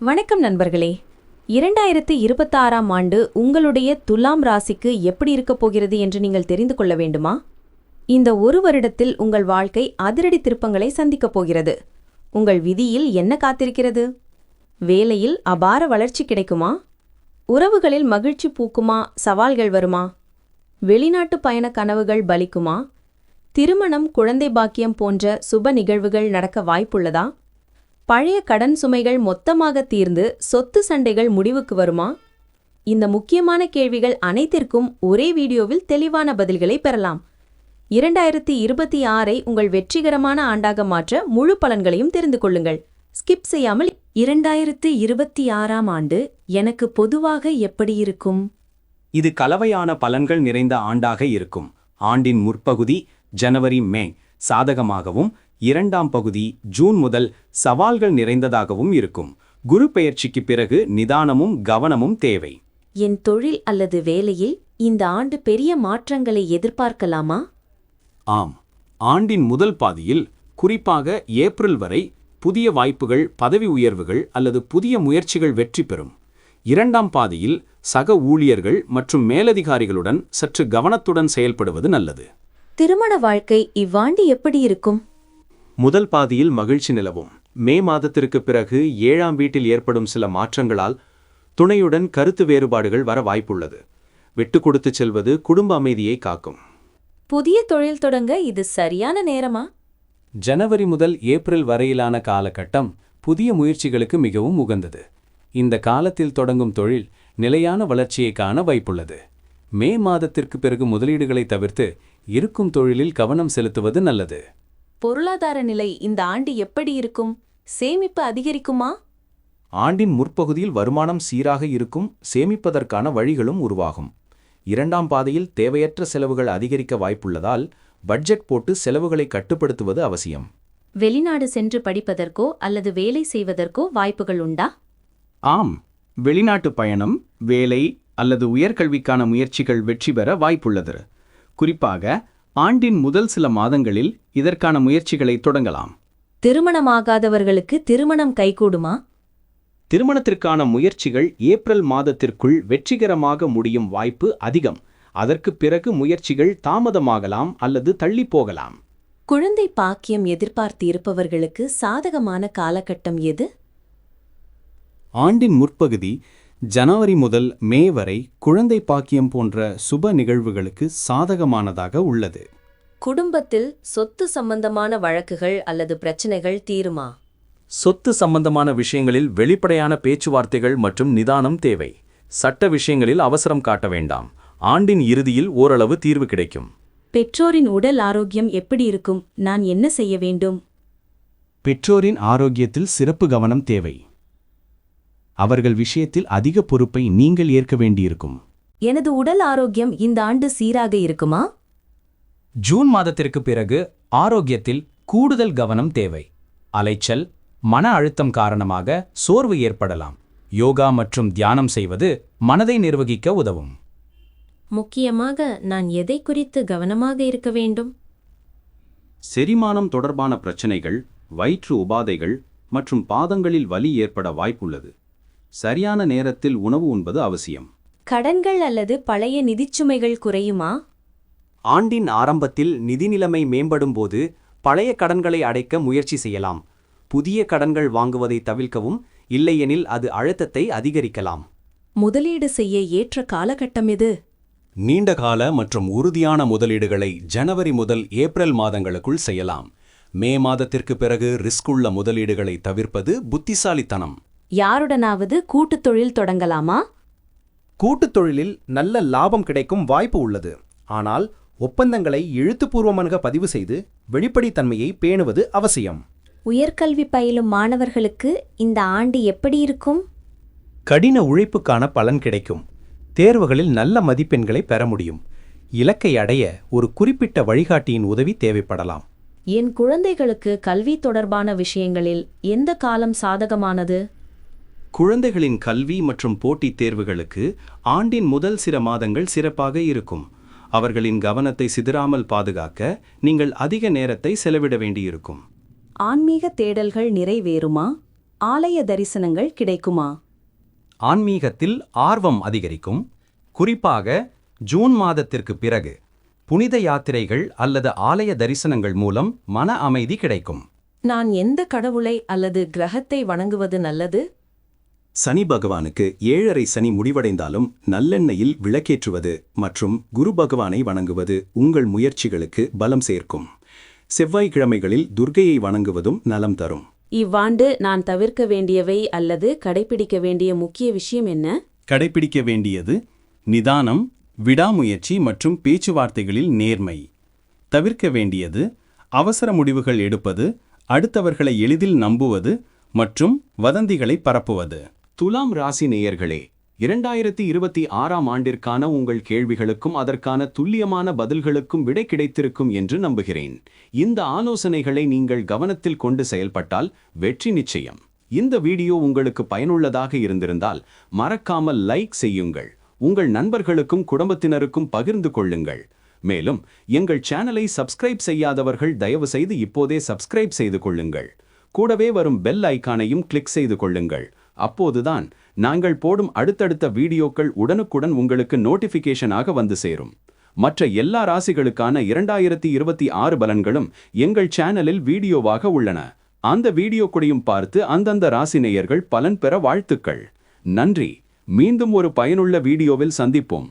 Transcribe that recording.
வணக்கம் நண்பர்களே. 2026ஆம் ஆண்டு உங்களுடைய துலாம் ராசிக்கு எப்படி இருக்கப் போகிறது என்று நீங்கள் தெரிந்து கொள்ள வேண்டுமா? இந்த ஒரு வருடத்தில் உங்கள் வாழ்க்கை அதிரடி திருப்பங்களை சந்திக்கப் போகிறது. உங்கள் விதியில் என்ன காத்திருக்கிறது? வேலையில் அபார வளர்ச்சி கிடைக்குமா? உறவுகளில் மகிழ்ச்சி பூக்குமா? சவால்கள் வருமா? வெளிநாட்டு பயண கனவுகள் பலிக்குமா? திருமணம், குழந்தை பாக்கியம் போன்ற சுப நிகழ்வுகள் நடக்க வாய்ப்புள்ளதா? பழைய கடன் சுமைகள் மொத்தமாக தீர்ந்து சொத்து சண்டைகள் முடிவுக்கு வருமா? இந்த முக்கியமான கேள்விகள் அனைத்திற்கும் ஒரே வீடியோவில் தெளிவான பதில்களை பெறலாம். 2026ஐ உங்கள் வெற்றிகரமான ஆண்டாக மாற்ற முழு பலன்களையும் தெரிந்து கொள்ளுங்கள். ஸ்கிப் செய்யாமல் 2026ஆம் ஆண்டு எனக்கு பொதுவாக எப்படி இருக்கும்? இது கலவையான பலன்கள் நிறைந்த ஆண்டாக இருக்கும். ஆண்டின் முற்பகுதி ஜனவரி மே சாதகமாகவும், இரண்டாம் பகுதி ஜூன் முதல் சவால்கள் நிறைந்ததாகவும் இருக்கும். குரு பெயர்ச்சிக்கு பிறகு நிதானமும் கவனமும் தேவை. என் தொழில் அல்லது வேலையில் இந்த ஆண்டு பெரிய மாற்றங்களை எதிர்பார்க்கலாமா? ஆம், ஆண்டின் முதல் பாதியில், குறிப்பாக ஏப்ரல் வரை புதிய வாய்ப்புகள், பதவி உயர்வுகள் அல்லது புதிய முயற்சிகள் வெற்றி பெறும். இரண்டாம் பாதியில் சக ஊழியர்கள் மற்றும் மேலதிகாரிகளுடன் சற்று கவனத்துடன் செயல்படுவது நல்லது. திருமண வாழ்க்கை இவ்வாண்டு எப்படி இருக்கும்? முதல் பாதியில் மகிழ்ச்சி நிலவும். மே மாதத்திற்கு பிறகு 7ஆம் வீட்டில் ஏற்படும் சில மாற்றங்களால் துணையுடன் கருத்து வேறுபாடுகள் வர வாய்ப்புள்ளது. விட்டு கொடுத்து செல்வது குடும்ப அமைதியை காக்கும். புதிய தொழில் தொடங்க இது சரியான நேரமா? ஜனவரி முதல் ஏப்ரல் வரையிலான காலகட்டம் புதிய முயற்சிகளுக்கு மிகவும் உகந்தது. இந்த காலத்தில் தொடங்கும் தொழில் நிலையான வளர்ச்சியை காண வாய்ப்புள்ளது. மே மாதத்திற்கு பிறகு முதலீடுகளை தவிர்த்து இருக்கும் தொழிலில் கவனம் செலுத்துவது நல்லது. பொருளாதார நிலை இந்த ஆண்டு எப்படி இருக்கும்? சேமிப்பு அதிகரிக்குமா? ஆண்டின் முற்பகுதியில் வருமானம் சீராக இருக்கும், சேமிப்பதற்கான வழிகளும் உருவாகும். இரண்டாம் பாதையில் தேவையற்ற செலவுகள் அதிகரிக்க வாய்ப்புள்ளதால் பட்ஜெட் போட்டு செலவுகளை கட்டுப்படுத்துவது அவசியம். வெளிநாடு சென்று படிப்பதற்கோ அல்லது வேலை செய்வதற்கோ வாய்ப்புகள் உண்டா? ஆம், வெளிநாட்டு பயணம், வேலை அல்லது உயர்கல்விக்கான முயற்சிகள் வெற்றி பெற வாய்ப்புள்ளது. குறிப்பாக ஆண்டின் முதல் சில மாதங்களில் இதற்கான முயற்சிகளை தொடங்கலாம். திருமணமாகாதவர்களுக்கு திருமணம் கைகூடுமா? திருமணத்திற்கான முயற்சிகள் ஏப்ரல் மாதத்திற்குள் வெற்றிகரமாக முடியும் வாய்ப்பு அதிகம். அதற்கு பிறகு முயற்சிகள் தாமதமாகலாம் அல்லது தள்ளி போகலாம். குழந்தை பாக்கியம் எதிர்பார்த்து இருப்பவர்களுக்கு சாதகமான காலகட்டம் எது? ஆண்டின் முற்பகுதி ஜனவரி முதல் மே வரை குழந்தை பாக்கியம் போன்ற சுப நிகழ்வுகளுக்கு சாதகமானதாக உள்ளது. குடும்பத்தில் சொத்து சம்பந்தமான வழக்குகள் அல்லது பிரச்சனைகள் தீருமா? சொத்து சம்பந்தமான விஷயங்களில் வெளிப்படையான பேச்சுவார்த்தைகள் மற்றும் நிதானம் தேவை. சட்ட விஷயங்களில் அவசரம் காட்ட வேண்டாம். ஆண்டின் இறுதியில் ஓரளவு தீர்வு கிடைக்கும். பெற்றோரின் உடல் ஆரோக்கியம் எப்படி இருக்கும்? நான் என்ன செய்ய வேண்டும்? பெற்றோரின் ஆரோக்கியத்தில் சிறப்பு கவனம் தேவை. அவர்கள் விஷயத்தில் அதிக பொறுப்பை நீங்கள் ஏற்க வேண்டியிருக்கும். எனது உடல் ஆரோக்கியம் இந்த ஆண்டு சீராக இருக்குமா? ஜூன் மாதத்திற்கு பிறகு ஆரோக்கியத்தில் கூடுதல் கவனம் தேவை. அலைச்சல், மன அழுத்தம் காரணமாக சோர்வு ஏற்படலாம். யோகா மற்றும் தியானம் செய்வது மனதை நிர்வகிக்க உதவும். முக்கியமாக நான் எதை குறித்து கவனமாக இருக்க வேண்டும்? செரிமானம் தொடர்பான பிரச்சனைகள், வயிற்று உபாதைகள் மற்றும் பாதங்களில் வலி ஏற்பட வாய்ப்புள்ளது. சரியான நேரத்தில் உணவு உண்பது அவசியம். கடன்கள் அல்லது பழைய நிதிச்சுமைகள் குறையுமா? ஆண்டின் ஆரம்பத்தில் நிதி நிலைமை மேம்படும் போது பழைய கடன்களை அடைக்க முயற்சி செய்யலாம். புதிய கடன்கள் வாங்குவதை தவிர்க்கவும், இல்லையெனில் அது அழுத்தத்தை அதிகரிக்கலாம். முதலீடு செய்ய ஏற்ற காலகட்டம் எது? நீண்டகால மற்றும் உறுதியான முதலீடுகளை ஜனவரி முதல் ஏப்ரல் மாதங்களுக்குள் செய்யலாம். மே மாதத்திற்கு பிறகு ரிஸ்க் உள்ள முதலீடுகளை தவிர்ப்பது புத்திசாலித்தனம். யாருடனாவது கூட்டுத் தொழில் தொடங்கலாமா? கூட்டுத் தொழிலில் நல்ல லாபம் கிடைக்கும் வாய்ப்பு உள்ளது. ஆனால் ஒப்பந்தங்களை எழுத்துப்பூர்வமாக பதிவு செய்து வெளிப்படைத்தன்மையை பேணுவது அவசியம். உயர்கல்வி பயிலும் மாணவர்களுக்கு இந்த ஆண்டு எப்படி இருக்கும்? கடின உழைப்புக்கான பலன் கிடைக்கும். தேர்வுகளில் நல்ல மதிப்பெண்களை பெற முடியும். இலக்கை அடைய ஒரு குறிப்பிட்ட வழிகாட்டியின் உதவி தேவைப்படலாம். என் குழந்தைகளுக்கு கல்வி தொடர்பான விஷயங்களில் எந்த காலம் சாதகமானது? குழந்தைகளின் கல்வி மற்றும் போட்டித் தேர்வுகளுக்கு ஆண்டின் முதல் சில மாதங்கள் சிறப்பாக இருக்கும். அவர்களின் கவனத்தை சிதறாமல் பாதுகாக்க நீங்கள் அதிக நேரத்தை செலவிட வேண்டியிருக்கும். ஆன்மீக தேடல்கள் நிறைவேறுமா? ஆலய தரிசனங்கள் கிடைக்குமா? ஆன்மீகத்தில் ஆர்வம் அதிகரிக்கும். குறிப்பாக ஜூன் மாதத்திற்கு பிறகு புனித யாத்திரைகள் அல்லது ஆலய தரிசனங்கள் மூலம் மன அமைதி கிடைக்கும். நான் எந்த கடவுளை அல்லது கிரகத்தை வணங்குவது நல்லது? சனி பகவானுக்கு 7.5 சனி முடிவடைந்தாலும் நல்லெண்ணெயில் விளக்கேற்றுவது மற்றும் குரு பகவானை வணங்குவது உங்கள் முயற்சிகளுக்கு பலம் சேர்க்கும். செவ்வாய்க்கிழமைகளில் துர்க்கையை வணங்குவதும் நலம் தரும். இவ்வாண்டு நான் தவிர்க்க வேண்டியவை அல்லது கடைபிடிக்க வேண்டிய முக்கிய விஷயம் என்ன? கடைபிடிக்க வேண்டியது நிதானம், விடாமுயற்சி மற்றும் பேச்சுவார்த்தைகளில் நேர்மை. தவிர்க்க வேண்டியது அவசர முடிவுகள் எடுப்பது, அடுத்தவர்களை எளிதில் நம்புவது மற்றும் வதந்திகளை பரப்புவது. துலாம் ராசி நேயர்களே, 2026ஆம் ஆண்டிற்கான உங்கள் கேள்விகளுக்கும் அதற்கான துல்லியமான பதில்களுக்கும் விடை கிடைத்திருக்கும் என்று நம்புகிறேன். இந்த ஆலோசனைகளை நீங்கள் கவனத்தில் கொண்டு செயல்பட்டால் வெற்றி நிச்சயம். இந்த வீடியோ உங்களுக்கு பயனுள்ளதாக இருந்திருந்தால் மறக்காமல் லைக் செய்யுங்கள். உங்கள் நண்பர்களுக்கும் குடும்பத்தினருக்கும் பகிர்ந்து கொள்ளுங்கள். மேலும் எங்கள் சேனலை சப்ஸ்கிரைப் செய்யாதவர்கள் தயவு செய்து இப்போதே சப்ஸ்கிரைப் செய்து கொள்ளுங்கள். கூடவே வரும் பெல் ஐகானையும் கிளிக் செய்து கொள்ளுங்கள். அப்போதுதான் நாங்கள் போடும் அடுத்தடுத்த வீடியோக்கள் உடனுக்குடன் உங்களுக்கு நோட்டிஃபிகேஷனாக வந்து சேரும். மற்ற எல்லா ராசிகளுக்கான 2026 பலன்களும் எங்கள் சேனலில் வீடியோவாக உள்ளன. அந்த வீடியோக்களையும் பார்த்து அந்தந்த ராசி நேயர்கள் பலன் பெற வாழ்த்துக்கள். நன்றி. மீண்டும் ஒரு பயனுள்ள வீடியோவில் சந்திப்போம்.